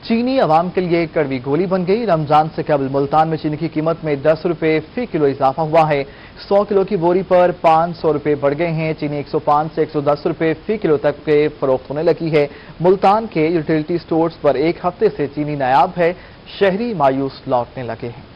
چینی عوام کے لیے کڑوی گولی بن گئی۔ رمضان سے قبل ملتان میں چینی کی قیمت میں 10 روپے فی کلو اضافہ ہوا ہے۔ 100 کلو کی بوری پر 500 روپے بڑھ گئے ہیں۔ چینی 105 سے 110 روپے فی کلو تک کے فروخت ہونے لگی ہے۔ ملتان کے یوٹیلٹی سٹورز پر ایک ہفتے سے چینی نایاب ہے۔ شہری مایوس لوٹنے لگے ہیں۔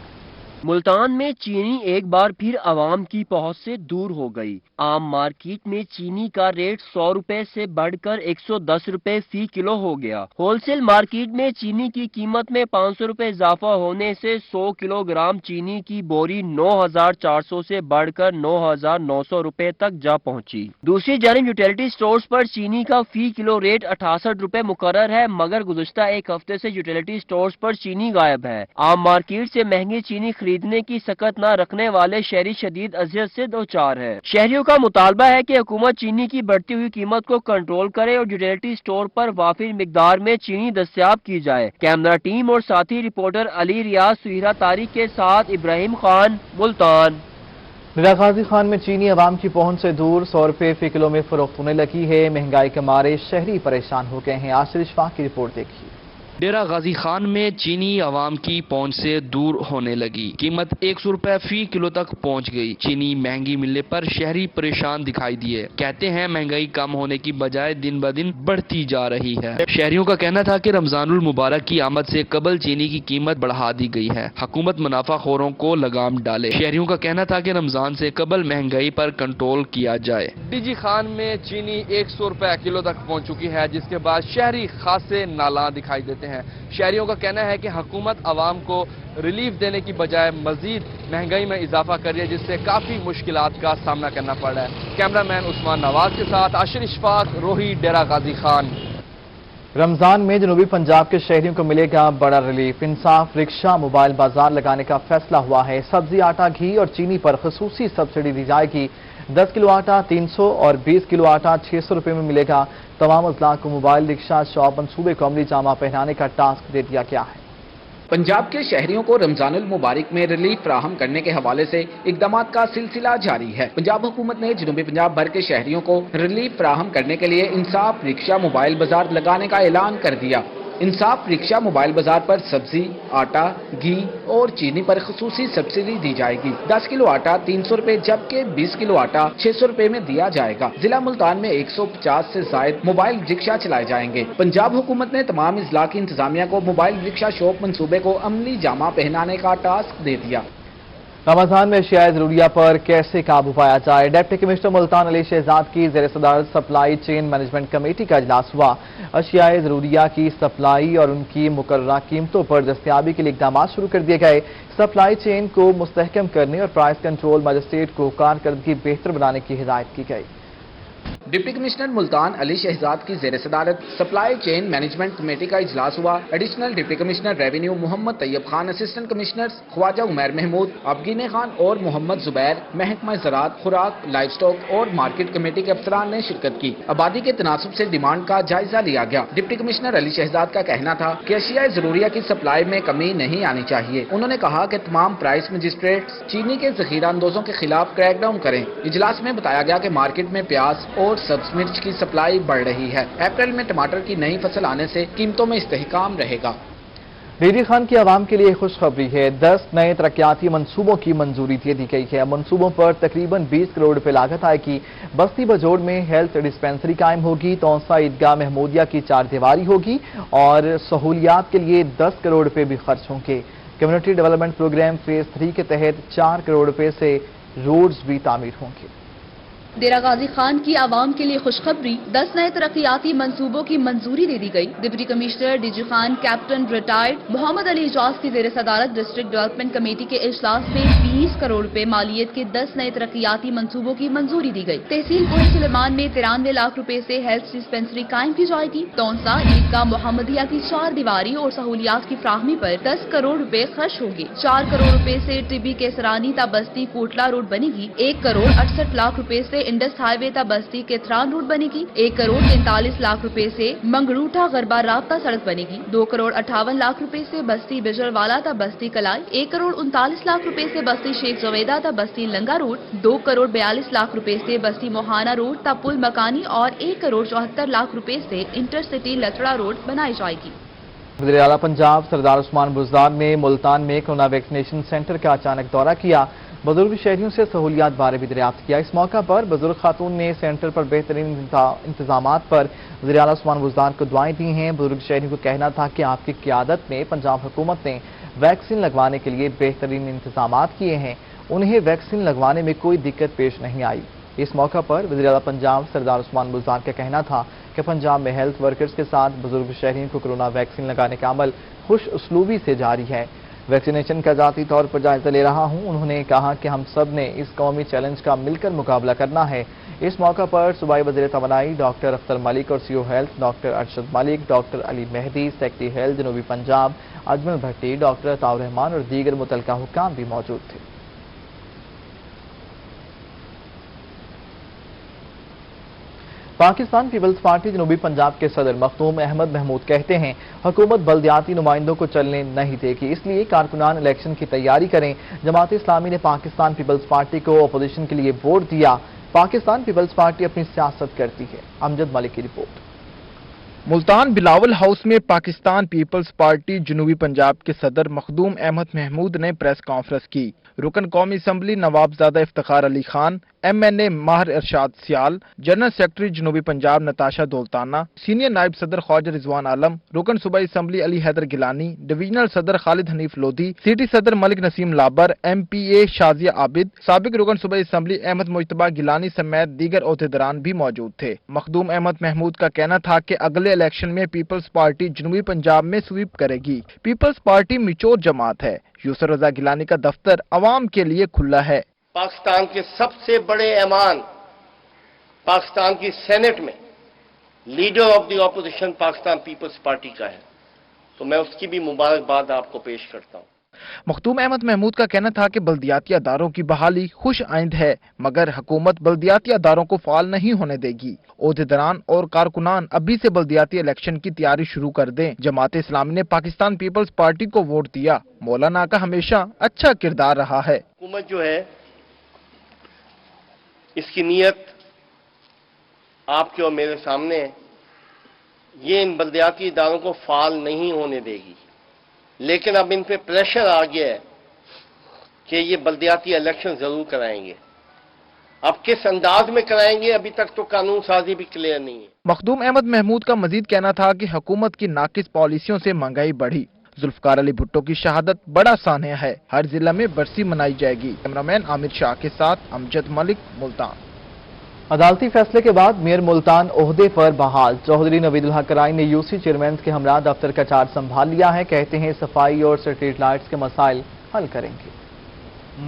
ملتان میں چینی ایک بار پھر عوام کی پہنچ سے دور ہو گئی۔ عام مارکیٹ میں چینی کا ریٹ 100 روپے سے بڑھ کر 110 روپے فی کلو ہو گیا۔ ہول سیل مارکیٹ میں چینی کی قیمت میں 500 روپے اضافہ ہونے سے 100 کلو گرام چینی کی بوری 9400 سے بڑھ کر 9900 روپے تک جا پہنچی۔ دوسری جانب یوٹیلٹی سٹورز پر چینی کا فی کلو ریٹ 68 روپے مقرر ہے، مگر گزشتہ ایک ہفتے سے یوٹیلٹی سٹورز پر چینی غائب ہے۔ عام مارکیٹ سے مہنگی چینی خریدنے کی سکت نہ رکھنے والے شہری شدید اذیت سے دوچار ہے۔ شہریوں کا مطالبہ ہے کہ حکومت چینی کی بڑھتی ہوئی قیمت کو کنٹرول کرے اور یوٹیلٹی سٹور پر وافر مقدار میں چینی دستیاب کی جائے۔ کیمرہ ٹیم اور ساتھی رپورٹر علی ریاض سہیرا طارق کے ساتھ ابراہیم خان، ملتان۔ ڈیرہ غازی خان میں چینی عوام کی پہنچ سے دور 100 روپے فی کلو میں فروخت ہونے لگی ہے۔ مہنگائی کے مارے شہری پریشان ہو گئے ہیں۔ آصر اشفاق کی رپورٹ دیکھیے۔ ڈیرہ غازی خان میں چینی عوام کی پہنچ سے دور ہونے لگی۔ قیمت 100 روپے فی کلو تک پہنچ گئی۔ چینی مہنگی ملنے پر شہری پریشان دکھائی دیے۔ کہتے ہیں مہنگائی کم ہونے کی بجائے دن بدن بڑھتی جا رہی ہے۔ شہریوں کا کہنا تھا کہ رمضان المبارک کی آمد سے قبل چینی کی قیمت بڑھا دی گئی ہے۔ حکومت منافع خوروں کو لگام ڈالے۔ شہریوں کا کہنا تھا کہ رمضان سے قبل مہنگائی پر کنٹرول کیا جائے۔ ڈی جی خان میں چینی 100 روپے کلو تک پہنچ چکی ہے، جس کے بعد شہری خاصے نالاں دکھائی دیتے ہیں۔ شہریوں کا کہنا ہے کہ حکومت عوام کو ریلیف دینے کی بجائے مزید مہنگائی میں اضافہ کر رہی ہے، جس سے کافی مشکلات کا سامنا کرنا پڑ رہا ہے۔ کیمرہ مین عثمان نواز کے ساتھ آصر اشفاق، روہی، ڈیرہ غازی خان۔ رمضان میں جنوبی پنجاب کے شہریوں کو ملے گا بڑا ریلیف۔ انصاف رکشہ موبائل بازار لگانے کا فیصلہ ہوا ہے۔ سبزی، آٹا، گھی اور چینی پر خصوصی سبسڈی دی جائے گی۔ 10 کلو آٹا 300 اور 20 کلو آٹا 600 روپے میں ملے گا۔ تمام اضلاع کو موبائل رکشہ شاپ منصوبے کو عملی جامہ پہنانے کا ٹاسک دے دیا گیا ہے۔ پنجاب کے شہریوں کو رمضان المبارک میں ریلیف فراہم کرنے کے حوالے سے اقدامات کا سلسلہ جاری ہے۔ پنجاب حکومت نے جنوبی پنجاب بھر کے شہریوں کو ریلیف فراہم کرنے کے لیے انصاف رکشہ موبائل بازار لگانے کا اعلان کر دیا۔ انصاف رکشہ موبائل بازار پر سبزی، آٹا، گھی اور چینی پر خصوصی سبسڈی دی جائے گی۔ 10 کلو آٹا 300 روپے جبکہ 20 کلو آٹا 600 روپے میں دیا جائے گا۔ ضلع ملتان میں 150 سے زائد موبائل رکشہ چلائے جائیں گے۔ پنجاب حکومت نے تمام اضلاع کی انتظامیہ کو موبائل رکشہ شاپ منصوبے کو عملی جامہ پہنانے کا ٹاسک دے دیا۔ رمضان میں اشیاء ضروریہ پر کیسے قابو پایا جائے؟ ڈپٹی کمشنر ملتان علی شہزاد کی زیر صدارت سپلائی چین مینجمنٹ کمیٹی کا اجلاس ہوا۔ اشیاء ضروریہ کی سپلائی اور ان کی مقررہ قیمتوں پر دستیابی کے لیے اقدامات شروع کر دیے گئے۔ سپلائی چین کو مستحکم کرنے اور پرائس کنٹرول مجسٹریٹ کو کارکردگی بہتر بنانے کی ہدایت کی گئی۔ ڈپٹی کمشنر ملتان علی شہزاد کی زیر صدارت سپلائی چین مینجمنٹ کمیٹی کا اجلاس ہوا۔ ایڈیشنل ڈپٹی کمشنر ریونیو محمد طیب خان، اسسٹنٹ کمشنرز خواجہ عمیر محمود، افغین خان اور محمد زبیر، محکمہ زراعت، خوراک، لائف سٹاک اور مارکیٹ کمیٹی کے افسران نے شرکت کی۔ آبادی کے تناسب سے ڈیمانڈ کا جائزہ لیا گیا۔ ڈپٹی کمشنر علی شہزاد کا کہنا تھا کہ اشیاء ضروریہ کی سپلائی میں کمی نہیں آنی چاہیے۔ انہوں نے کہا کہ تمام پرائس مجسٹریٹس چینی کے ذخیرہ اندوزوں کے خلاف کریک ڈاؤن کریں۔ اجلاس میں بتایا گیا کہ مارکیٹ میں پیاز اور سبز مرچ کی سپلائی بڑھ رہی ہے۔ اپریل میں ٹماٹر کی نئی فصل آنے سے قیمتوں میں استحکام رہے گا۔ ڈی جی خان کی عوام کے لیے خوشخبری ہے۔ 10 نئے ترقیاتی منصوبوں کی منظوری دے دی گئی ہے۔ منصوبوں پر تقریباً 20 کروڑ روپے لاگت آئے گی۔ بستی بجوڑ میں ہیلتھ ڈسپینسری قائم ہوگی۔ تونسا عیدگاہ محمودیہ کی 4 دیواری ہوگی اور سہولیات کے لیے 10 کروڑ روپے بھی خرچ ہوں گے۔ کمیونٹی ڈیولپمنٹ پروگرام فیز 3 کے تحت 4 کروڑ روپے سے روڈز بھی تعمیر ہوں گے۔ ڈیرہ غازی خان کی عوام کے لیے خوشخبری، 10 نئے ترقیاتی منصوبوں کی منظوری دے دی گئی۔ Deputy commissioner D G Khan captain retired Muhammad Ali Ijaz کی زیر صدارت ڈسٹرکٹ ڈیولپمنٹ کمیٹی کے اجلاس میں 20 کروڑ روپے مالیت کے 10 نئے ترقیاتی منصوبوں کی منظوری دی گئی۔ تحصیل کوہ سلیمان میں 93 لاکھ روپے سے ہیلتھ ڈسپینسری قائم کی جائے گی۔ تونسا عیدگاہ محمدیہ کی 4 دیواری اور سہولیات کی فراہمی پر 10 کروڑ روپے خرچ ہوں گے۔ 4 کروڑ روپے سے ٹبی کیسرانی تا بستی کوٹلا روڈ بنے گی۔ 1 کروڑ 68 لاکھ روپے سے انڈس ہائی وے تا بستی کے تھران روڈ بنے گی۔ 1 کروڑ 43 لاکھ روپے سے منگروٹا غربہ رابطہ سڑک بنے گی۔ 2 کروڑ 58 لاکھ روپے سے بستی بجر والا تا بستی کلائی۔ 1 کروڑ 39 لاکھ روپے سے بستی شیخ جویدہ تا بستی لنگا روڈ۔ 2 کروڑ 42 لاکھ روپے سے بستی موہانا روڈ تا پل مکانی اور 1 کروڑ 74 لاکھ روپے سے انٹر سٹی لتڑا روڈ بنائی جائے گی۔ وزیر اعلیٰ پنجاب سردار عثمان بزدار نے ملتان میں کورونا ویکسینیشن سینٹر کا اچانک دورہ کیا، بزرگ شہریوں سے سہولیات بارے بھی دریافت کیا۔ اس موقع پر بزرگ خاتون نے سینٹر پر بہترین انتظامات پر وزیر اعلیٰ عثمان بزدار کو دعائیں دی ہیں۔ بزرگ شہریوں کو کہنا تھا کہ آپ کی قیادت میں پنجاب حکومت نے ویکسین لگوانے کے لیے بہترین انتظامات کیے ہیں، انہیں ویکسین لگوانے میں کوئی دقت پیش نہیں آئی۔ اس موقع پر وزیر اعلیٰ پنجاب سردار عثمان بزدار کا کہنا تھا کہ پنجاب میں ہیلتھ ورکرز کے ساتھ بزرگ شہریوں کو کورونا ویکسین لگانے کا عمل خوش اسلوبی سے جاری ہے۔ ویکسینیشن کا ذاتی طور پر جائزہ لے رہا ہوں، انہوں نے کہا کہ ہم سب نے اس قومی چیلنج کا مل کر مقابلہ کرنا ہے۔ اس موقع پر صوبائی وزیر توانائی ڈاکٹر اختر ملک اور CO health doctor Arshad Malik, doctor علی مہدی، سیکرٹری ہیلتھ جنوبی پنجاب اجمل بھٹی، ڈاکٹر عطاء الرحمان اور دیگر متعلقہ حکام بھی موجود تھے۔ پاکستان پیپلز پارٹی جنوبی پنجاب کے صدر مخدوم احمد محمود کہتے ہیں حکومت بلدیاتی نمائندوں کو چلنے نہیں دے گی، اس لیے کارکنان الیکشن کی تیاری کریں۔ جماعت اسلامی نے پاکستان پیپلز پارٹی کو اپوزیشن کے لیے ووٹ دیا۔ پاکستان پیپلز پارٹی اپنی سیاست کرتی ہے۔ امجد ملک کی رپورٹ۔ ملتان بلاول ہاؤس میں پاکستان پیپلز پارٹی جنوبی پنجاب کے صدر مخدوم احمد محمود نے پریس کانفرنس کی۔ رکن قومی اسمبلی نوابزادہ افتخار علی خان، MNA ماہر ارشاد سیال، جنرل سیکرٹری جنوبی پنجاب نتاشا دولتانہ، سینئر نائب صدر خواجہ رضوان عالم، رکن صوبائی اسمبلی علی حیدر گیلانی، ڈویژنل صدر خالد حنیف لودھی، سٹی صدر ملک نسیم لابر، MPA شازیہ عابد، سابق رکن صوبائی اسمبلی احمد مجتبہ گیلانی سمیت دیگر عہدیداران بھی موجود تھے۔ مخدوم احمد محمود کا کہنا تھا کہ اگلے الیکشن میں پیپلز پارٹی جنوبی پنجاب میں سویپ کرے گی۔ پیپلز پارٹی میچور جماعت ہے۔ یوسر رضا گیلانی کا دفتر عوام کے لیے کھلا ہے۔ پاکستان کے سب سے بڑے ایمان پاکستان کی سینٹ میں leader of the opposition Pakistan Peoples Party کا ہے، تو میں اس کی بھی مبارکباد آپ کو پیش کرتا ہوں۔ مخدوم احمد محمود کا کہنا تھا کہ بلدیاتی اداروں کی بحالی خوش آئند ہے، مگر حکومت بلدیاتی اداروں کو فعال نہیں ہونے دے گی۔ عہدیداران اور کارکنان ابھی سے بلدیاتی الیکشن کی تیاری شروع کر دیں۔ جماعت اسلامی نے پاکستان پیپلز پارٹی کو ووٹ دیا۔ مولانا کا ہمیشہ اچھا کردار رہا ہے۔ حکومت جو ہے اس کی نیت آپ کے اور میرے سامنے ہے، یہ ان بلدیاتی اداروں کو فعال نہیں ہونے دے گی، لیکن اب ان پہ پریشر آ گیا ہے کہ یہ بلدیاتی الیکشن ضرور کرائیں گے۔ اب کس انداز میں کرائیں گے ابھی تک تو قانون سازی بھی کلیئر نہیں ہے۔ مخدوم احمد محمود کا مزید کہنا تھا کہ حکومت کی ناقص پالیسیوں سے مہنگائی بڑھی۔ ذوالفقار علی بھٹو کی شہادت بڑا سانحہ ہے، ہر ضلع میں برسی منائی جائے گی۔ کیمرامین عامر شاہ کے ساتھ امجد ملک، ملتان۔ عدالتی فیصلے کے بعد میئر ملتان عہدے پر بحال چودھری نوید الحق رائے نے UC چیئرمین کے ہمراہ دفتر کا چارج سنبھال لیا ہے۔ کہتے ہیں صفائی اور اسٹریٹ لائٹس کے مسائل حل کریں گے۔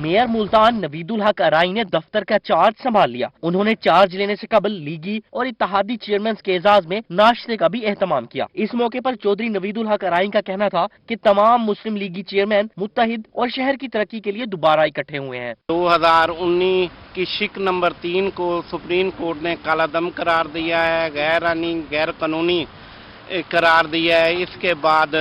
میئر ملتان نوید الحق ارائی نے دفتر کا چارج سنبھال لیا۔ انہوں نے چارج لینے سے قبل لیگی اور اتحادی چیئرمینز کے اعزاز میں ناشتے کا بھی اہتمام کیا۔ اس موقع پر چودھری نوید الحق ارائی کا کہنا تھا کہ تمام مسلم لیگی چیئرمین متحد اور شہر کی ترقی کے لیے دوبارہ اکٹھے ہوئے ہیں۔ 2019 کی شک نمبر 3 کو سپریم کورٹ نے کالا دم قرار دیا ہے، غیر آئینی غیر قانونی قرار دیا ہے۔ اس کے بعد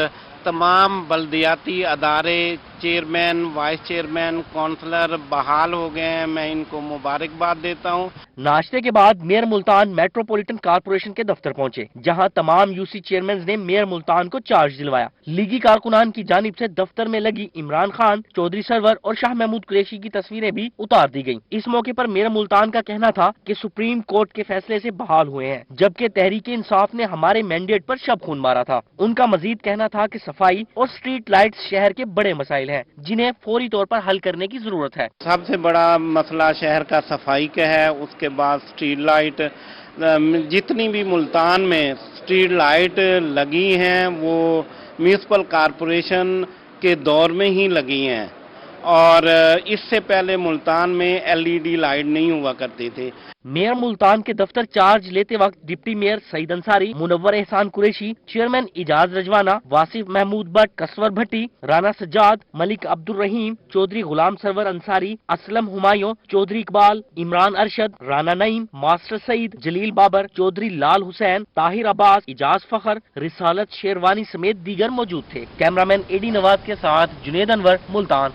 تمام بلدیاتی ادارے چیئرمین، وائس چیئرمین، کونسلر بحال ہو گئے ہیں۔ میں ان کو مبارکباد دیتا ہوں۔ ناشتے کے بعد میئر ملتان میٹروپولیٹن کارپوریشن کے دفتر پہنچے، جہاں تمام UC چیئرمینز نے میئر ملتان کو چارج دلوایا۔ لیگی کارکنان کی جانب سے دفتر میں لگی عمران خان، چودھری سرور اور شاہ محمود قریشی کی تصویریں بھی اتار دی گئیں۔ اس موقع پر میئر ملتان کا کہنا تھا کہ سپریم کورٹ کے فیصلے سے بحال ہوئے ہیں، جبکہ تحریک انصاف نے ہمارے مینڈیٹ پر شب خون مارا تھا۔ ان کا مزید کہنا تھا کہ صفائی اور اسٹریٹ لائٹس شہر کے بڑے مسائل ہیں، جنہیں فوری طور پر حل کرنے کی ضرورت ہے۔ سب سے بڑا مسئلہ شہر کا صفائی کا ہے، اس کے بعد اسٹریٹ لائٹ، جتنی بھی ملتان میں اسٹریٹ لائٹ لگی ہیں وہ میونسپل کارپوریشن کے دور میں ہی لگی ہیں، اور اس سے پہلے ملتان میں LED لائٹ نہیں ہوا کرتے تھے۔ میئر ملتان کے دفتر چارج لیتے وقت deputy mayor Saeed Ansari, Munawar Ahsan Qureshi, chairman Ijaz Rajwana, Wasif Mahmood Butt, Kasur Bhatti, Rana Sajjad, Malik Abdul Rahim, Chaudhry Ghulam Sarwar Ansari, Aslam Humayun, Chaudhry Iqbal, Imran Arshad, Rana Naeem, master Saeed, Jalil Babar, Chaudhry Lal Hussain, Tahir عباس، اجاز فخر، رسالت شیروانی سمیت دیگر موجود تھے۔ کیمرامین AD نواز کے ساتھ جنید انور، ملتان۔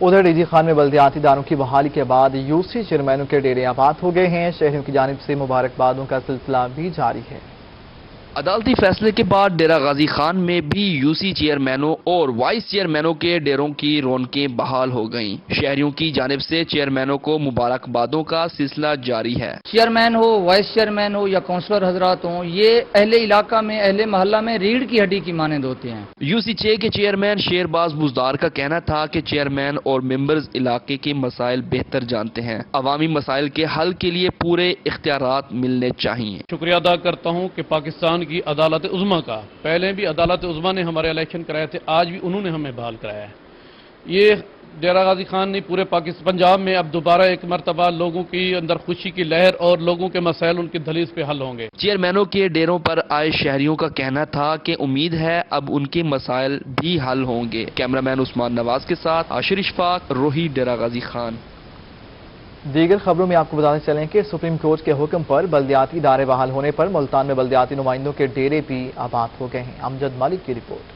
ادھر DG خان میں بلدیاتی اداروں کی بحالی کے بعد UC چیئرمینوں کے ڈیرے آباد ہو گئے ہیں۔ شہریوں کی جانب سے مبارکبادوں کا سلسلہ بھی جاری ہے۔ अदालती फैसले के बाद डेरा गाजी खान में भी यूसी चेयरमैनों और वाइस चेयरमैनों के डेरों की रौनकें बहाल हो गईं। शहरियों की जानिब से चेयरमैनों को मुबारकबादों का सिलसिला जारी है। चेयरमैन हो, वाइस चेयरमैन हो या काउंसलर हजरात हो, ये अहले इलाका में, अहले मोहल्ला में रीढ़ की हड्डी की मानंद होते हैं। यूसी चे के चेयरमैन शेरबाज बुजदार का कहना था कि चेयरमैन और मेंबर्स इलाके के मसाइल बेहतर जानते हैं। अवामी मसाइल के हल के लिए पूरे इख्तियारात मिलने चाहिए। शुक्रिया अदा करता हूँ कि पाकिस्तान की अदालत उज़्मा का, पहले भी अदालत उज़्मा ने हमारे इलेक्शन कराए थे, आज भी उन्होंने हमें बहाल कराया है। ये डेरा गाजी खान ने पूरे पाकिस्तान पंजाब में अब दोबारा एक मरतबा लोगों की अंदर खुशी की लहर और लोगों के मसाइल उनकी दलील पे हल होंगे। चेयरमैनों के डेरों पर आए शहरियों का कहना था कि उम्मीद है अब उनके मसाइल भी हल होंगे। कैमरामैन उस्मान नवाज के साथ आशिर इशफाक, रोही, डेरा गाजी खान। दीगर खबरों में आपको बताते चलें कि सुप्रीम कोर्ट के हुक्म पर बल्दियाती इदारे बहाल होने पर मुल्तान में बल्दियाती नुमाइंदों के डेरे भी आबाद हो गए हैं। अमजद मलिक की रिपोर्ट।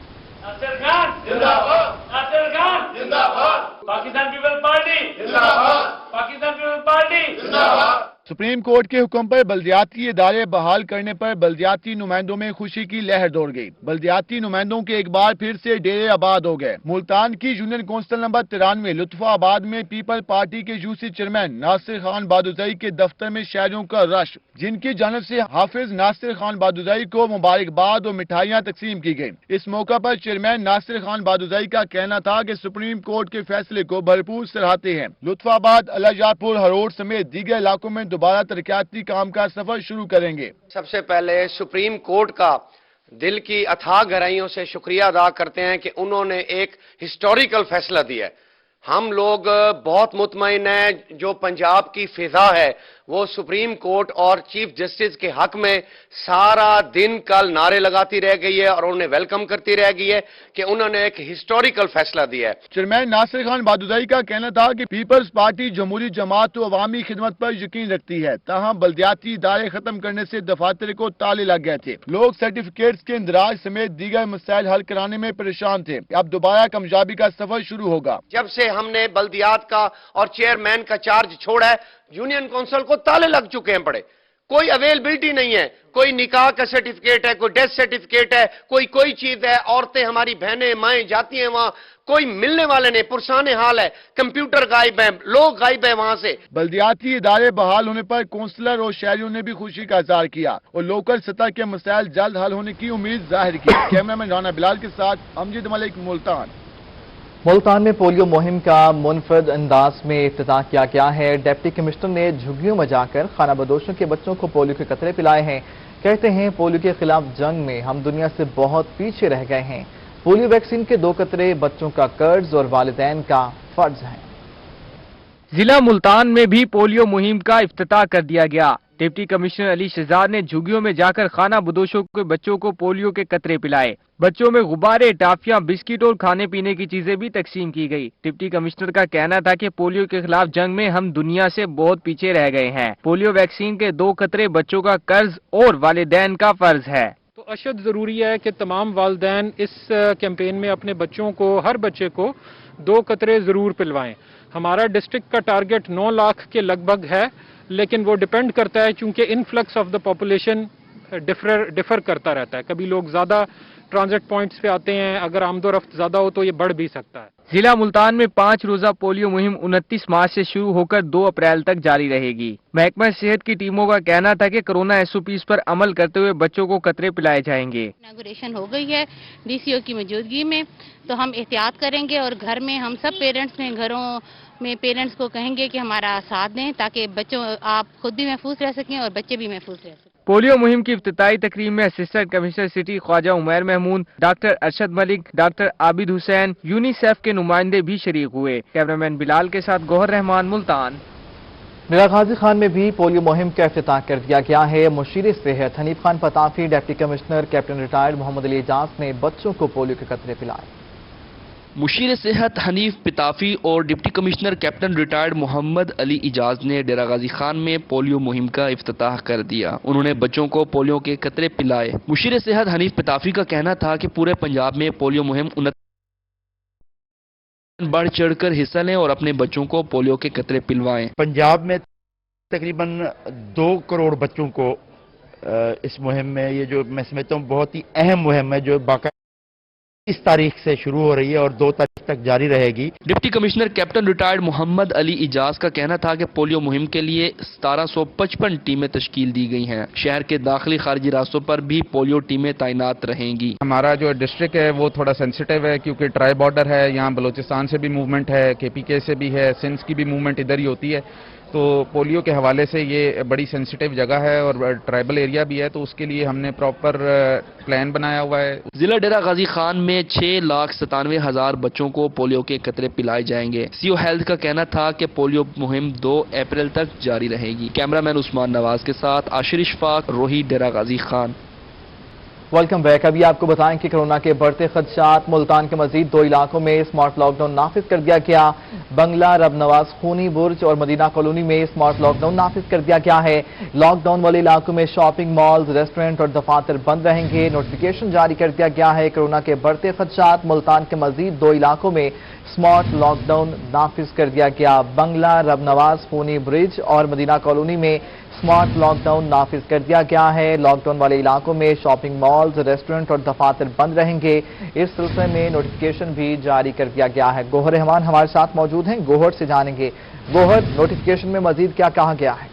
पाकिस्तान पीपल्स पार्टी जिंदाबाद, पाकिस्तान पीपल्स पार्टी जिंदाबाद। सुप्रीम कोर्ट के हुक्म पर बल्दियाती इदारे बहाल करने पर बल्दियाती नुमाइंदों में खुशी की लहर दौड़ गई। बल्दियाती नुमाइंदों के एक बार फिर से डेरे आबाद हो गए। मुल्तान की यूनियन कौंसिल नंबर 93 लुत्फाबाद में पीपल पार्टी के यूसी चेयरमैन नासिर खान बादुजई के दफ्तर में शहरियों का रश, जिनकी जानब से हाफिज नासिर खान बादुजई को मुबारकबाद और मिठाइयाँ तकसीम की गई। इस मौका पर चेयरमैन नासिर खान बादुजई का कहना था कि सुप्रीम कोर्ट के फैसले को भरपूर सराहते हैं। लुत्फाबाद, अलाजापुर, हरोड़ समेत दीगर इलाकों में दोबारा तरक्याती काम का सफर शुरू करेंगे। सबसे पहले सुप्रीम कोर्ट का दिल की अथाह गहराइयों से शुक्रिया अदा करते हैं कि उन्होंने एक हिस्टोरिकल फैसला दिया है। हम लोग बहुत मुतमईन हैं, जो पंजाब की फिजा है वो सुप्रीम कोर्ट और चीफ जस्टिस के हक में सारा दिन कल नारे लगाती रह गई है और उन्हें वेलकम करती रह गई है कि उन्होंने एक हिस्टोरिकल फैसला दिया है। चेयरमैन नासिर खान बादुजई का कहना था कि पीपल्स पार्टी जमहूरी जमात तो अवामी खिदमत पर यकीन रखती है, ताहम बल्दियाती इदारे खत्म करने से दफातर को ताले लग गए थे। लोग सर्टिफिकेट्स के इंदराज समेत दीगर मसाइल हल कराने में परेशान थे। अब दोबारा कामयाबी का सफर शुरू होगा। जब से हमने बल्दियात का और चेयरमैन का चार्ज छोड़ा है, यूनियन काउंसिल को ताले लग चुके हैं पड़े। कोई अवेलेबिलिटी नहीं है, कोई निकाह का सर्टिफिकेट है, कोई डेथ सर्टिफिकेट है, कोई चीज है। औरतें, हमारी बहनें, माएं जाती हैं वहां, कोई मिलने वाले नहीं, पुरसाने हाल है, कंप्यूटर गायब है, लोग गायब है वहां से। बल्दियाती इदारे बहाल होने पर कौंसलर और शहरियों ने भी खुशी का इजहार किया और लोकल सतह के मसाइल जल्द हल होने की उम्मीद जाहिर की। कैमरामैन राना बिलाल के साथ अमजद मलिक, मुल्तान। मुल्तान में पोलियो मुहिम का मुनफरद अंदाज में इफ्तिताह किया गया है। डिप्टी कमिश्नर ने झुग्गियों में जाकर खाना बदोशों के बच्चों को पोलियो के कतरे पिलाए हैं। कहते हैं पोलियो के खिलाफ जंग में हम दुनिया से बहुत पीछे रह गए हैं। पोलियो वैक्सीन के 2 कतरे बच्चों का कर्ज और वालिदैन का फर्ज है। जिला मुल्तान में भी पोलियो मुहिम का इफ्तिताह कर दिया गया। डिप्टी कमिश्नर अली शहजाद ने झुग्गियों में जाकर खाना बदोशों के बच्चों को पोलियो के कतरे पिलाए। बच्चों में गुब्बारे, टाफियां, बिस्किट और खाने पीने की चीजें भी तकसीम की गई। डिप्टी कमिश्नर का कहना था कि पोलियो के खिलाफ जंग में हम दुनिया से बहुत पीछे रह गए हैं। पोलियो वैक्सीन के 2 कतरे बच्चों का कर्ज और वालिदैन का फर्ज है। तो अशद जरूरी है कि तमाम वालिदैन इस कैंपेन में अपने बच्चों को, हर बच्चे को 2 कतरे जरूर पिलवाएं। हमारा डिस्ट्रिक्ट का टारगेट 9 लाख के लगभग है, लेकिन वो डिपेंड करता है चूंकि influx of the population differ करता रहता है। कभी लोग ज्यादा ट्रांजिट पॉइंट्स पे आते हैं, अगर आमदोरफ्त ज्यादा हो तो ये बढ़ भी सकता है। जिला मुल्तान में 5 रोजा पोलियो मुहिम 29 मार्च से शुरू होकर 2 अप्रैल तक जारी रहेगी। महकमा सेहत की टीमों का कहना था कि कोरोना SOPs पर अमल करते हुए बच्चों को कतरे पिलाए जाएंगे। इनॉग्रेशन हो गई है DCO की मौजूदगी में, तो हम एहतियात करेंगे और घर में हम सब पेरेंट्स में, घरों में पेरेंट्स को कहेंगे कि हमारा साथ दें, ताकि बच्चों, आप खुद भी महफूज रह सकें और बच्चे भी महफूज रह सकें। पोलियो मुहिम की इफ्तिताई तकरीब में assistant commissioner city Khawaja Umair Mahmood, doctor Arshad Malik, doctor Abid Hussain, UNICEF के नुमाइंदे भी शरीक हुए। कैमरामैन बिलाल के साथ गौहर रहमान, मुल्तान। डेरा गाजी खान में भी पोलियो मुहिम का इफ्तिताह कर दिया गया है। मुशीर सेहत Hanif Khan Patafi, deputy commissioner captain retired Mohammad Ali Ijaz ने बच्चों को पोलियो के कतरे पिलाए। मुशीर सेहत हनीफ पिताफी और deputy commissioner captain retired Mohammad Ali Ijaz ने डेरा गाजी खान में पोलियो मुहिम का इफ्तिताह कर दिया। उन्होंने बच्चों को पोलियो के कतरे पिलाए। मुशीर सेहत हनीफ पिताफी का कहना था कि पूरे पंजाब में पोलियो मुहिम बढ़ चढ़कर हिस्सा लें और अपने बच्चों को पोलियो के कतरे पिलवाएं। पंजाब में तकरीबन 2 करोड़ बच्चों को اس مہم میں یہ جو میں سمجھتا ہوں بہت ہی اہم مہم ہے جو باقاعدہ اس تاریخ سے شروع ہو رہی ہے اور 2 تاریخ تک جاری رہے گی۔ Deputy commissioner captain retired Muhammad علی اجاز کا کہنا تھا کہ پولیو مہم کے لیے 1755 ٹیمیں تشکیل دی گئی ہیں۔ شہر کے داخلی خارجی راستوں پر بھی پولیو ٹیمیں تعینات رہیں گی۔ ہمارا جو ڈسٹرکٹ ہے وہ تھوڑا سینسیٹیو ہے کیونکہ ٹرائی بارڈر ہے، یہاں بلوچستان سے بھی موومنٹ ہے، KPK سے بھی ہے، سندھ کی بھی موومنٹ ادھر ہی ہوتی ہے، تو پولیو کے حوالے سے یہ بڑی سینسیٹیو جگہ ہے اور ٹرائبل ایریا بھی ہے، تو اس کے لیے ہم نے پراپر پلان بنایا ہوا ہے۔ ضلع ڈیرہ غازی خان میں 6,97,000 بچوں کو پولیو کے قطرے پلائے جائیں گے۔ CO ہیلتھ کا کہنا تھا کہ پولیو مہم 2 اپریل تک جاری رہے گی۔ کیمرامین عثمان نواز کے ساتھ عاشر اشفاق، روہی، ڈیرہ غازی خان۔ Welcome back. ابھی آپ کو بتائیں کہ کورونا کے بڑھتے خدشات، ملتان کے مزید 2 علاقوں میں اسمارٹ لاک ڈاؤن نافذ کر دیا گیا۔ بنگلہ، رب نواز، خونی برج اور مدینہ کالونی میں اسمارٹ لاک ڈاؤن نافذ کر دیا گیا ہے۔ لاک ڈاؤن والے علاقوں میں شاپنگ مالز، ریسٹورنٹ اور دفاتر بند رہیں گے۔ نوٹیفیکیشن جاری کر دیا گیا ہے۔ کورونا کے بڑھتے خدشات، ملتان کے مزید 2 علاقوں میں اسمارٹ لاک ڈاؤن نافذ کر دیا گیا۔ بنگلہ، رب نواز، خونی برج اور مدینہ کالونی میں اسمارٹ لاک ڈاؤن نافذ کر دیا گیا ہے۔ لاک ڈاؤن والے علاقوں میں شاپنگ مالز، ریسٹورنٹ اور دفاتر بند رہیں گے۔ اس سلسلے میں نوٹیفیکیشن بھی جاری کر دیا گیا ہے۔ گوہر رحمان ہمارے ساتھ موجود ہیں، گوہر سے جانیں گے۔ گوہر، نوٹیفیکیشن میں مزید کیا کہا گیا ہے؟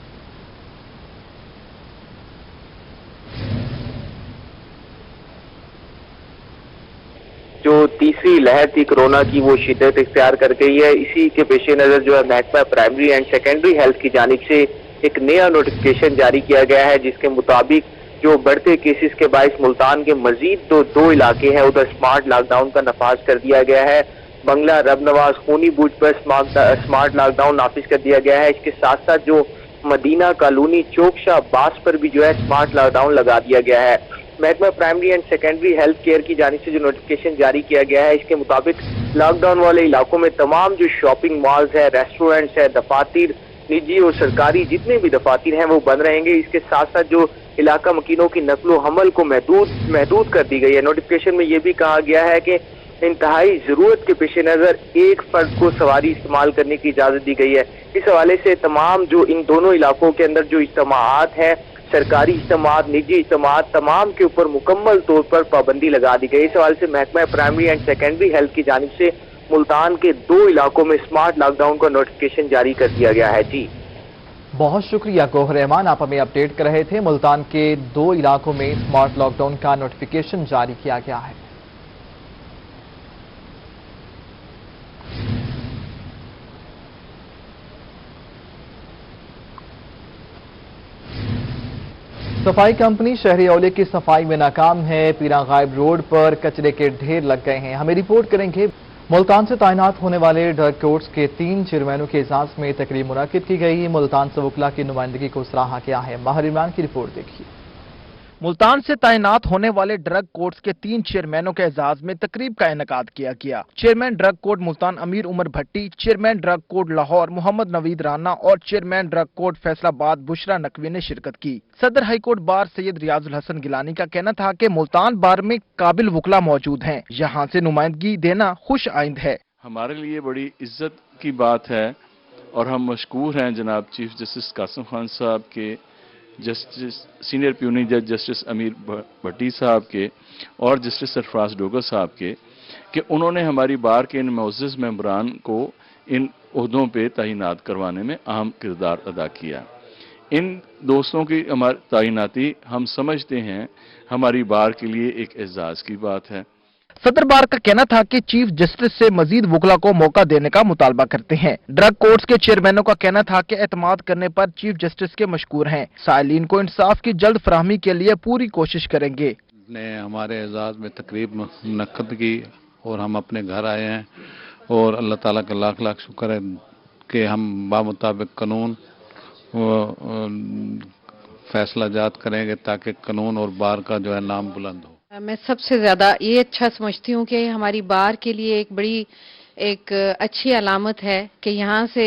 جو تیسری لہر تھی کورونا کی وہ شدت اختیار کر گئی ہے، اسی کے پیش نظر جو ہے محکمہ پرائمری اینڈ سیکنڈری ہیلتھ کی جانب سے ایک نیا نوٹیفیکیشن جاری کیا گیا ہے، جس کے مطابق جو بڑھتے کیسز کے باعث ملتان کے مزید 2 علاقے ہیں ادھر اسمارٹ لاک ڈاؤن کا نفاذ کر دیا گیا ہے۔ بنگلہ، رب نواز، خونی برج پر اسمارٹ لاک ڈاؤن نافذ کر دیا گیا ہے۔ اس کے ساتھ ساتھ جو مدینہ کالونی، چوک شاہ عباس پر بھی جو ہے اسمارٹ لاک ڈاؤن لگا دیا گیا ہے۔ محکمہ primary and secondary health care کی جانب سے جو نوٹیفیکیشن جاری کیا گیا ہے، اس کے مطابق لاک ڈاؤن والے علاقوں میں تمام جو شاپنگ مالز ہے، ریسٹورنٹس ہے، دفاتر، نجی اور سرکاری جتنے بھی دفاتر ہیں وہ بند رہیں گے۔ اس کے ساتھ ساتھ جو علاقہ مکینوں کی نقل و حمل کو محدود کر دی گئی ہے۔ نوٹیفیکیشن میں یہ بھی کہا گیا ہے کہ انتہائی ضرورت کے پیش نظر ایک فرد کو سواری استعمال کرنے کی اجازت دی گئی ہے۔ اس حوالے سے تمام جو ان دونوں علاقوں کے اندر جو اجتماعات ہیں، سرکاری اجتماعات، نجی اجتماعات، تمام کے اوپر مکمل طور پر پابندی لگا دی گئی۔ اس حوالے سے محکمہ پرائمری اینڈ سیکنڈری ہیلتھ کی جانب سے ملتان کے 2 علاقوں میں اسمارٹ لاک ڈاؤن کا نوٹیفیکیشن جاری کر دیا گیا ہے۔ جی بہت شکریہ گوہر رحمان، آپ ہمیں اپڈیٹ کر رہے تھے۔ ملتان کے 2 علاقوں میں اسمارٹ لاک ڈاؤن کا نوٹیفیکیشن جاری کیا گیا ہے۔ صفائی کمپنی شہری اولے کی صفائی میں ناکام ہے۔ پیرا غائب روڈ پر کچرے کے ڈھیر لگ گئے ہیں۔ ہمیں رپورٹ کریں گے۔ ملتان سے تعینات ہونے والے ڈرگ کورٹس کے 3 چیئرمینوں کے اعزاز میں تقریب منعقد کی گئی۔ ملتان سے وکلاء کی نمائندگی کو سراہا گیا ہے۔ ماہر عمران کی رپورٹ دیکھیے۔ ملتان سے تعینات ہونے والے ڈرگ کورٹس کے 3 چیئرمینوں کے اعزاز میں تقریب کا انعقاد کیا گیا۔ چیئرمین ڈرگ کورٹ ملتان امیر عمر بھٹی، چیئرمین ڈرگ کورٹ لاہور محمد نوید رانا اور چیئرمین ڈرگ کورٹ فیصل آباد بشرا نقوی نے شرکت کی۔ صدر ہائی کورٹ بار سید ریاض الحسن گیلانی کا کہنا تھا کہ ملتان بار میں قابل وکلاء موجود ہیں، یہاں سے نمائندگی دینا خوش آئند ہے۔ ہمارے لیے بڑی عزت کی بات ہے اور ہم مشکور ہیں جناب چیف جسٹس قاسم خان صاحب کے، جسٹس سینئر پیونی جج جسٹس امیر بھٹی صاحب کے اور جسٹس سرفراز ڈوگر صاحب کے، کہ انہوں نے ہماری بار کے ان معزز ممبران کو ان عہدوں پہ تعینات کروانے میں اہم کردار ادا کیا۔ ان دوستوں کی ہماری تعیناتی ہم سمجھتے ہیں ہماری بار کے لیے ایک اعزاز کی بات ہے۔ صدر بار کا کہنا تھا کہ چیف جسٹس سے مزید وکلاء کو موقع دینے کا مطالبہ کرتے ہیں۔ ڈرگ کورٹس کے چیئرمینوں کا کہنا تھا کہ اعتماد کرنے پر چیف جسٹس کے مشکور ہیں، سائلین کو انصاف کی جلد فراہمی کے لیے پوری کوشش کریں گے۔ نے ہمارے اعزاز میں تقریب منعقد کی اور ہم اپنے گھر آئے ہیں، اور اللہ تعالیٰ کا لاکھ لاکھ شکر ہے کہ ہم بامطابق قانون فیصلہ جات کریں گے تاکہ قانون اور بار کا جو ہے نام بلند ہو۔ میں سب سے زیادہ یہ اچھا سمجھتی ہوں کہ ہماری بار کے لیے ایک اچھی علامت ہے کہ یہاں سے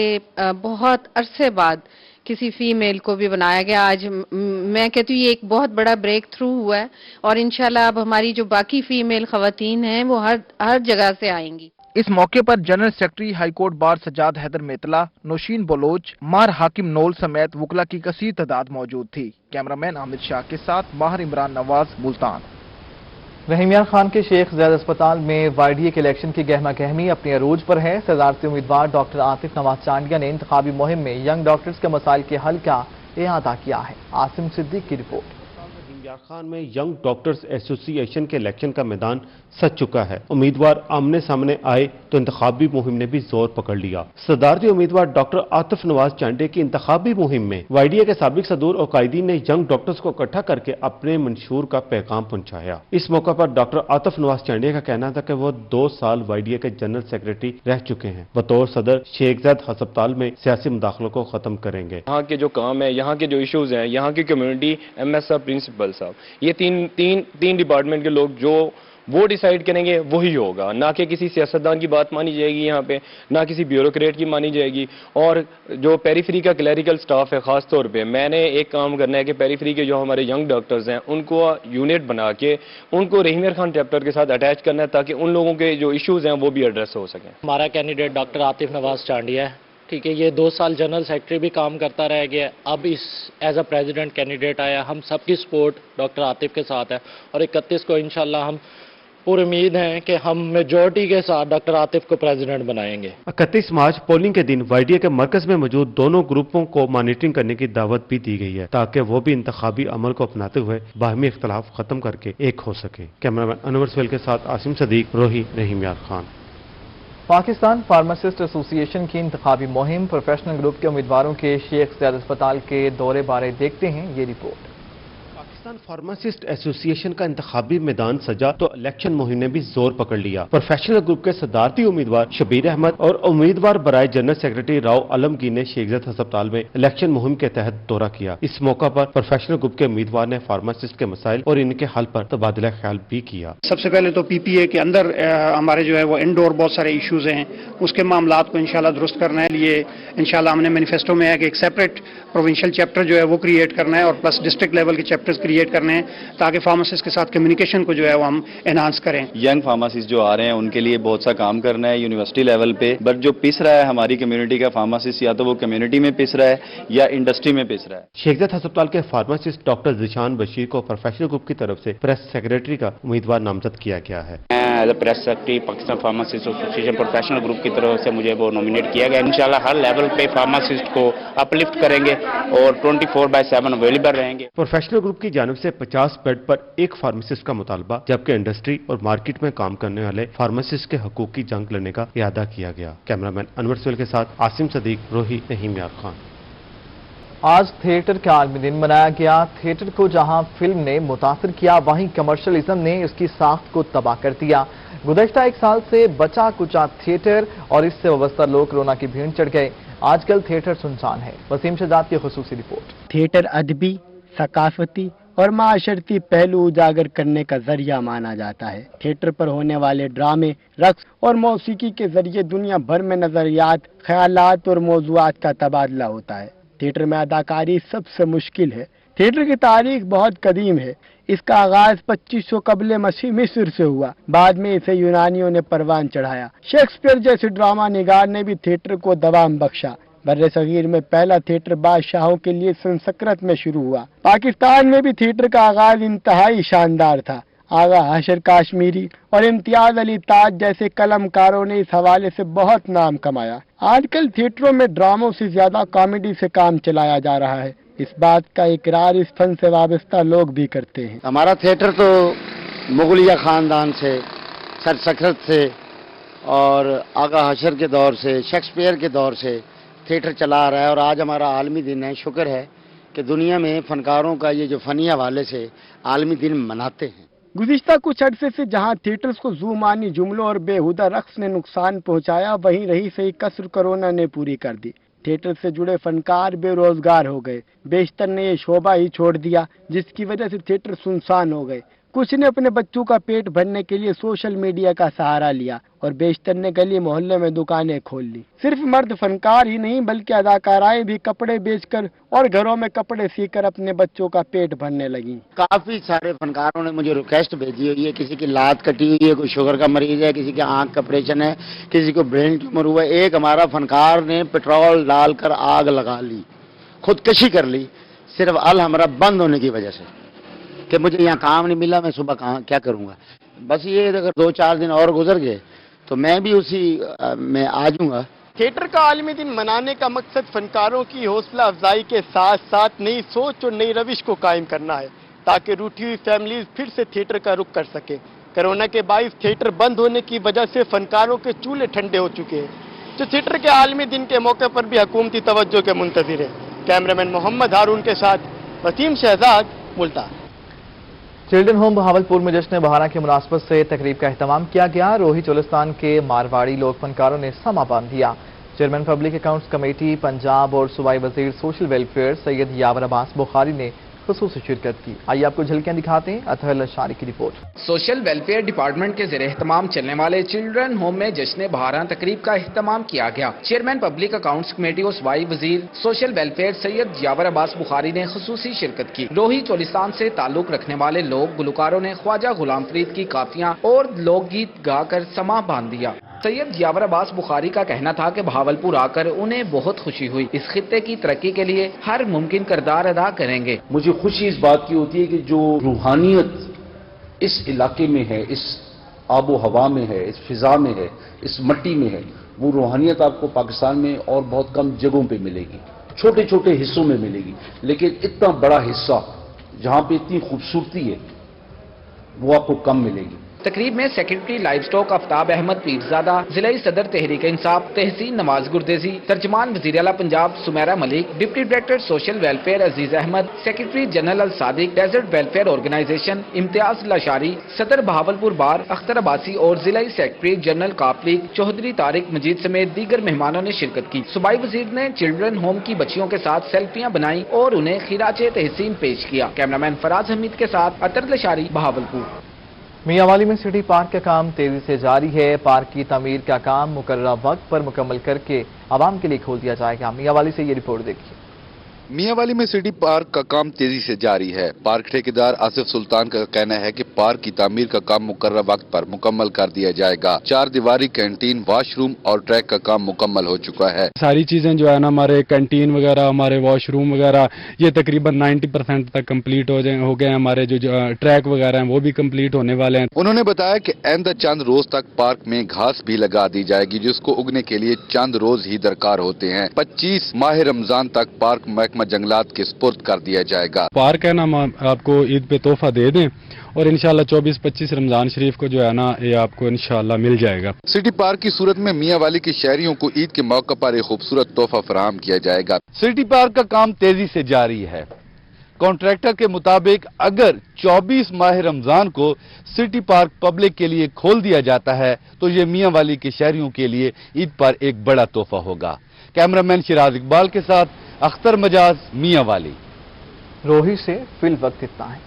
بہت عرصے بعد کسی فیمیل کو بھی بنایا گیا۔ آج میں کہتی ہوں یہ ایک بہت بڑا بریک تھرو ہوا ہے، اور انشاءاللہ اب ہماری جو باقی فیمیل خواتین ہیں وہ ہر جگہ سے آئیں گی۔ इस मौके पर general secretary high court bar Sajjad Haider Metla, Nausheen Baloch, मार हाकिम नोल समेत वकला की कसीर तादाद मौजूद थी। कैमरामैन आमिर शाह के साथ माहिर इमरान नवाज, मुल्तान। रहीम यार खान के शेख ज़ैद अस्पताल में वाईडीए के इलेक्शन की गहमा गहमी अपने अरूज पर है। सदारती उम्मीदवार डॉक्टर आतिफ नवाज चांडिया ने इंतखाबी मुहिम में यंग डॉक्टर्स के मसाइल के हल का इहाता किया है। आसिम सिद्दीक की रिपोर्ट। यार खान में यंग डॉक्टर्स एसोसिएशन के इलेक्शन का मैदान सज चुका है। उम्मीदवार आमने सामने आए तो इंतखाबी मुहिम ने भी जोर पकड़ लिया। सदारती उम्मीदवार डॉक्टर आतिफ नवाज चांडिया की इंतखाबी मुहिम में वाईडीए के साबिक सदूर और कायदीन ने यंग डॉक्टर्स को इकट्ठा करके अपने मंशूर का पैगाम पहुंचाया। इस मौके पर डॉक्टर आतिफ नवाज चांडिया का कहना था कि वो 2 साल वाईडीए के जनरल सेक्रेटरी रह चुके हैं। बतौर सदर शेख ज़ैद अस्पताल में सियासी मुदाखलों को खत्म करेंगे। यहाँ के जो काम है, यहाँ के जो इश्यूज हैं, यहाँ की कम्युनिटी, एमएस साहब, प्रिंसिपल साहब, ये तीन डिपार्टमेंट के लोग जो वो डिसाइड करेंगे वही होगा। ना कि किसी सियासतदान की बात मानी जाएगी यहाँ पे, ना किसी ब्यूरोक्रेट की मानी जाएगी। और जो पेरीफ्री का क्लरिकल स्टाफ है, खास तौर पे मैंने एक काम करना है कि पेरीफ्री के जो हमारे यंग डॉक्टर्स हैं उनको यूनिट बना के उनको रहीम यार खान चैप्टर के साथ अटैच करना है ताकि उन लोगों के जो इश्यूज हैं वो भी एड्रेस हो सकें। हमारा कैंडिडेट डॉक्टर आतिफ नवाज चांडिया है, ठीक है। ये 2 साल जनरल सेक्रेटरी भी काम करता रह गया, अब इस एज अ प्रेसिडेंट कैंडिडेट आया। हम सबकी सपोर्ट डॉक्टर आतिफ के साथ है और 31 को इंशाल्लाह हम पूरी उम्मीद है कि हम मेजॉरिटी के साथ डॉक्टर आतिफ को प्रेसिडेंट बनाएंगे। 31 मार्च पोलिंग के दिन वाईडीए के मरकज में मौजूद दोनों ग्रुपों को मॉनिटरिंग करने की दावत भी दी गई है ताकि वो भी इंतखाबी अमल को अपनाते हुए बाहमी इख्तलाफ खत्म करके एक हो सके। कैमरामैन अनवर सोहेल के साथ आसिम सदीक, रोही, रहीम यार खान। पाकिस्तान फार्मासिस्ट एसोसिएशन की इंतखाबी मुहिम, प्रोफेशनल ग्रुप के उम्मीदवारों के शेख ज़ैद अस्पताल के दौरे बारे देखते हैं ये रिपोर्ट। पाकिस्तान फार्मासिस्ट एसोसिएशन का इंतखाबी मैदान सजा तो इलेक्शन मुहिम ने भी जोर पकड़ लिया। प्रोफेशनल ग्रुप के सदारती उम्मीदवार शबीर अहमद और उम्मीदवार बराए जनरल सेक्रेटरी राव आलमगीर ने शेख ज़ैद अस्पताल में इलेक्शन मुहिम के तहत दौरा किया। इस मौका पर प्रोफेशनल ग्रुप के उम्मीदवार ने फार्मासिस्ट के मसाइल और इनके हल पर तबादला ख्याल भी किया। सबसे पहले तो पीपीए के अंदर हमारे जो है वो इंडोर बहुत सारे इश्यूज हैं, उसके मामलात को इंशाल्लाह दुरुस्त करने के लिए इंशाल्लाह हमने मैनिफेस्टो में है कि एक सेपरेट प्रोविंशियल चैप्टर जो है वो क्रिएट करना है और प्लस डिस्ट्रिक्ट लेवल के चैप्टर्स क्रिएट करने हैं ताकि फार्मासिस्ट के साथ कम्युनिकेशन को जो है वो हम एनहांस करें। यंग फार्मासिस्ट जो आ रहे हैं उनके लिए बहुत सा काम करना है यूनिवर्सिटी लेवल पे, बट जो पिस रहा है हमारी कम्युनिटी का फार्मासिस्ट या तो वो कम्युनिटी में पिस रहा है या इंडस्ट्री में पिस रहा है। शेख ज़ैद अस्पताल के फार्मासिस्ट डॉक्टर ज़िशान बशीर को प्रोफेशनल ग्रुप की तरफ से प्रेस सेक्रेटरी का उम्मीदवार नामजद किया गया है। As a press secretary Pakistan pharmacist association professional group की तरफ से मुझे वो नॉमिनेट किया गया। इंशाल्लाह हर लेवल पे फार्मासिस्ट को अपलिफ्ट करेंगे और 24/7 अवेलेबल रहेंगे। प्रोफेशनल ग्रुप की जानिब से 50 बेड पर एक फार्मासिस्ट का मुतालबा, जबकि इंडस्ट्री और मार्केट में काम करने वाले फार्मासिस्ट के हकूक की जंग लड़ने का इरादा किया गया। कैमरामैन अनवर सोहेल के साथ आसिम सदीक, रोही, रहीम यार खान। आज थिएटर का आलमी दिन मनाया गया। थिएटर को जहां फिल्म ने मुतासिर किया, वहीं कमर्शियलिज्म ने उसकी साख्त को तबाह कर दिया। गुज़श्ता 1 साल से बचा कुचा थिएटर और इससे वाबस्ता लोग कोरोना की भीड़ चढ़ गए। आजकल थिएटर सुनसान है। वसीम शहजाद की खुसूसी रिपोर्ट। थिएटर अदबी, सकाफती और माशरती पहलू उजागर करने का जरिया माना जाता है। थिएटर पर होने वाले ड्रामे, रक्स और मौसीकी के जरिए दुनिया भर में नजरियात, ख्यालात और मौज़ूआत का तबादला होता है। थिएटर में अदाकारी सबसे मुश्किल है। थिएटर की तारीख बहुत कदीम है। इसका आगाज 2500 कबल मसीह मिस्र से हुआ। बाद में इसे यूनानियों ने परवान चढ़ाया। शेक्सपियर जैसे ड्रामा निगार ने भी थिएटर को दवाम बख्शा। बर्रे सगीर में पहला थिएटर बादशाहों के लिए संस्कृत में शुरू हुआ। पाकिस्तान में भी थिएटर का आगाज इंतहाई शानदार था। आगा हशर काश्मीरी और इम्तियाज अली ताज जैसे कलमकारों ने इस हवाले से बहुत नाम कमाया। आजकल थिएटरों में ड्रामों से ज्यादा कॉमेडी से काम चलाया जा रहा है। इस बात का इकरार इस फन से वाबस्ता लोग भी करते हैं। हमारा थिएटर तो मुगलिया खानदान से, सरसखरत से और आगा हशर के दौर से, शेक्सपियर के दौर से थिएटर चला रहा है और आज हमारा आलमी दिन है। शुक्र है कि दुनिया में फनकारों का ये जो फनी हवाले से आलमी दिन मनाते हैं। गुज़िश्ता कुछ अरसे से जहां थिएटर्स को ज़ुमानी जुमलों और बेहुदा रक्स ने नुकसान पहुंचाया, वहीं रही सही कसर कोरोना ने पूरी कर दी। थिएटर से जुड़े फनकार बेरोजगार हो गए। बेशतर ने ये शोबा ही छोड़ दिया, जिसकी वजह से थिएटर सुनसान हो गए। कुछ ने अपने बच्चों का पेट भरने के लिए सोशल मीडिया का सहारा लिया और बेशतर ने गली मोहल्ले में दुकानें खोल ली। सिर्फ मर्द फनकार ही नहीं बल्कि अदाकाराएं भी कपड़े बेचकर और घरों में कपड़े सीकर अपने बच्चों का पेट भरने लगी। काफी सारे फनकारों ने मुझे रिक्वेस्ट भेजी हुई है, किसी की लात कटी हुई है, कोई शुगर का मरीज है, किसी के आंख का ऑपरेशन है, किसी को ब्रेन ट्यूमर हुआ है। एक हमारा फनकार ने पेट्रोल डालकर आग लगा ली, खुदकशी कर ली, सिर्फ अलहमरा बंद होने की वजह से कि मुझे यहाँ काम नहीं मिला, मैं सुबह कहाँ क्या करूँगा। बस ये अगर 2-4 दिन और गुजर गए तो मैं भी उसी में आ जाऊँगा। थिएटर का आलमी दिन मनाने का मकसद फनकारों की हौसला अफजाई के साथ साथ नई सोच और नई रविश को कायम करना है ताकि रूठी हुई फैमिलीज फिर से थिएटर का रुख कर सके। कोरोना के बाइस थिएटर बंद होने की वजह से फनकारों के चूल्हे ठंडे हो चुके हैं, जो थिएटर के आलमी दिन के मौके पर भी हुकूमती तवज्जो के मुंतजिर है। कैमरामैन मोहम्मद हारून के साथ वसीम शहजाद, मुल्तान। चिल्ड्रन होम बहावलपुर में जश्न बहारा की मुनासबत से तकरीब का एहतमाम किया गया। रोही चोलिस्तान के मारवाड़ी लोक फनकारों ने समा बांध दिया। Chairman public accounts committee Punjab और सूबाई वजीर सोशल वेलफेयर सैयद यावर अब्बास बुखारी ने खुसूसी शिरकत की। आइए आपको झलकियां दिखाते हैं अतहर लशारी की रिपोर्ट। सोशल वेलफेयर डिपार्टमेंट के ज़ेरे एहतमाम चलने वाले चिल्ड्रन होम में जश्न बहारा तकरीब का एहतमाम किया गया। चेयरमैन पब्लिक अकाउंट्स कमेटी और सूबाई वजीर सोशल वेलफेयर सैयद यावर अब्बास बुखारी ने खुसूसी शिरकत की। रोही चोलिस्तान से ताल्लुक रखने वाले लोग गुलकारों ने ख्वाजा गुलाम फरीद की काफियां और लोकगीत गाकर समा बांध दिया। सैयद यावर अब्बास बुखारी का कहना था कि बहावलपुर आकर उन्हें बहुत खुशी हुई। इस खित्ते की तरक्की के लिए हर मुमकिन किरदार अदा करेंगे। मुझे खुशी इस बात की होती है कि जो रूहानियत इस इलाके में है, इस आबो हवा में है, इस फिजा में है, इस मट्टी में है, वो रूहानियत आपको पाकिस्तान में और बहुत कम जगहों पे मिलेगी, छोटे छोटे हिस्सों में मिलेगी। लेकिन इतना बड़ा हिस्सा जहां पे इतनी खूबसूरती है वो आपको कम मिलेगी। तकरीब में secretary livestock Aftab Ahmed Pirzada, जिला सदर तहरीक इंसाफ तहसीन नवाज गुरदेजी, तर्जमान वजीर आला Punjab Sumera Malik, deputy director social welfare Aziz Ahmad, secretary general Al Sadiq, desert welfare organisation Imtiaz Lashari, सदर बहावलपुर बार अख्तर अब्बासी और जिला सेक्रेटरी जनरल कापलीग चौधरी तारिक मजीद समेत दीगर मेहमानों ने शिरकत की। सूबाई वजीर ने चिल्ड्रन होम की बच्चियों के साथ सेल्फियां बनाई और उन्हें खिराचे तहसीन पेश किया। कैमरामैन फराज हमीद के साथ अतर लशारी, बहावलपुर। मियांवाली में सिटी पार्क का काम तेजी से जारी है। पार्क की तमीर का काम मुकर्रर वक्त पर मुकम्मल करके आवाम के लिए खोल दिया जाएगा। मियांवाली से ये रिपोर्ट देखिए। मियांवाली में सिटी पार्क का काम तेजी से जारी है। पार्क ठेकेदार आसिफ सुल्तान का कहना है कि पार्क की तामीर का काम मुकर्रर वक्त पर मुकम्मल कर दिया जाएगा। 4 दीवारी कैंटीन, वॉशरूम और ट्रैक का काम मुकम्मल हो चुका है। सारी चीजें जो है ना, हमारे कैंटीन वगैरह, हमारे वॉशरूम वगैरह, ये तकरीबन 90% तक कंप्लीट हो गए। हमारे जो ट्रैक वगैरह हैं वो भी कंप्लीट होने वाले हैं। उन्होंने बताया कि आइंदा चंद रोज तक पार्क में घास भी लगा दी जाएगी, जिसको उगने के लिए चंद रोज ही दरकार होते हैं। 25 माह रमजान तक पार्क महकमा जंगलात के स्पुर्द कर दिया जाएगा। पार्क है ना, हम आपको ईद पे तोहफा दे दें और इंशाल्लाह 24-25 रमजान शरीफ को जो है ना, ये आपको इंशाल्लाह मिल जाएगा। सिटी पार्क की सूरत में मियांवाली के शहरियों को ईद के मौके पर एक खूबसूरत तोहफा फराहम किया जाएगा। सिटी पार्क का काम तेजी से जारी है। कॉन्ट्रैक्टर के मुताबिक अगर 24 माह रमजान को सिटी पार्क पब्लिक के लिए खोल दिया जाता है तो ये मियांवाली के शहरियों के लिए ईद पर एक बड़ा तोहफा होगा। कैमरामैन शिराज इकबाल के साथ अख्तर मजाज, मियांवाली। रोही से फिल वक्त इतना है।